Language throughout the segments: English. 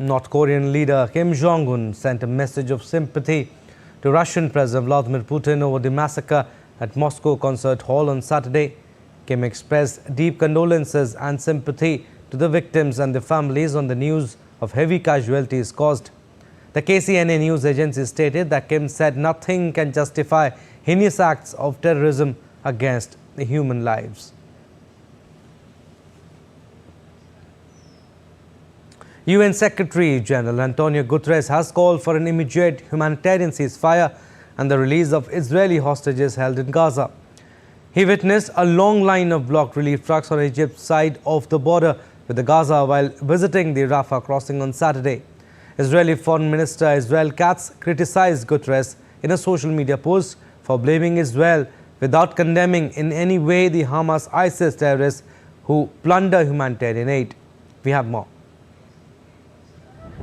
North Korean leader Kim Jong-un sent a message of sympathy to Russian President Vladimir Putin over the massacre at Moscow Concert Hall on Saturday. Kim expressed deep condolences and sympathy to the victims and their families on the news of heavy casualties caused. The KCNA news agency stated that Kim said nothing can justify heinous acts of terrorism against the human lives. UN Secretary-General Antonio Guterres has called for an immediate humanitarian ceasefire and the release of Israeli hostages held in Gaza. He witnessed a long line of blocked relief trucks on Egypt's side of the border with the Gaza while visiting the Rafah crossing on Saturday. Israeli Foreign Minister Israel Katz criticized Guterres in a social media post for blaming Israel without condemning in any way the Hamas-ISIS terrorists who plunder humanitarian aid. We have more.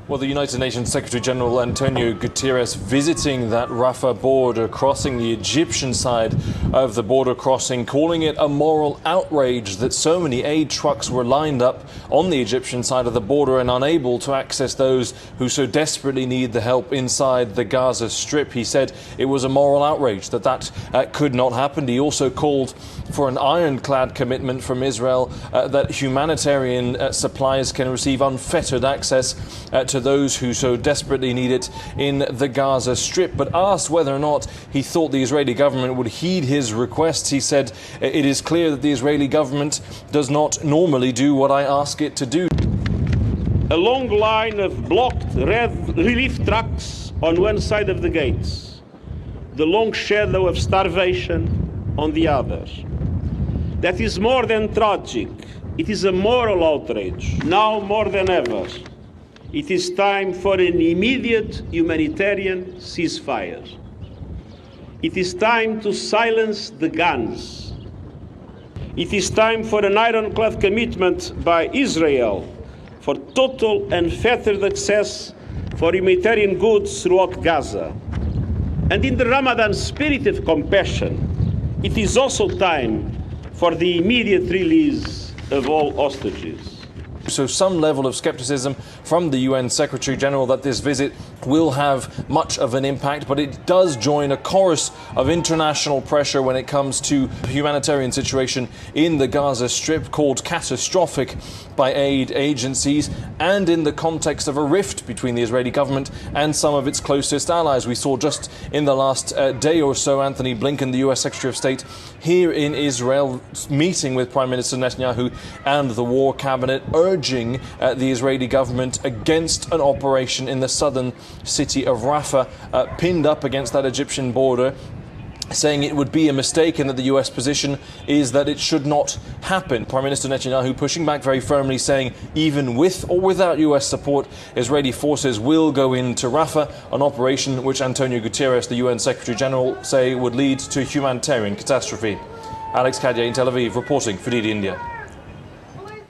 Well, the United Nations Secretary-General Antonio Guterres visiting that Rafah border, crossing the Egyptian side of the border crossing, calling it a moral outrage that so many aid trucks were lined up on the Egyptian side of the border and unable to access those who so desperately need the help inside the Gaza Strip. He said it was a moral outrage that could not happen. He also called for an ironclad commitment from Israel that humanitarian supplies can receive unfettered access to those who so desperately need it in the Gaza Strip. But asked whether or not he thought the Israeli government would heed his requests, he said, "It is clear that the Israeli government does not normally do what I ask it to do." A long line of blocked red relief trucks on one side of the gates, the long shadow of starvation on the other. That is more than tragic. It is a moral outrage. Now more than ever, it is time for an immediate humanitarian ceasefire. It is time to silence the guns. It is time for an ironclad commitment by Israel for total unfettered access for humanitarian goods throughout Gaza. And in the Ramadan spirit of compassion, it is also time for the immediate release of all hostages. So some level of skepticism from the UN Secretary-General that this visit will have much of an impact, but it does join a chorus of international pressure when it comes to the humanitarian situation in the Gaza Strip, called catastrophic by aid agencies, and in the context of a rift between the Israeli government and some of its closest allies. We saw just in the last day or so Anthony Blinken, the US Secretary of State, here in Israel, meeting with Prime Minister Netanyahu and the war cabinet, urging the Israeli government against an operation in the southern city of Rafah, pinned up against that Egyptian border, saying it would be a mistake and that the US position is that it should not happen. Prime Minister Netanyahu pushing back very firmly, saying even with or without US support, Israeli forces will go into Rafah, an operation which Antonio Guterres, the UN Secretary-General, say would lead to humanitarian catastrophe. Alex Kadia in Tel Aviv, reporting for DD India.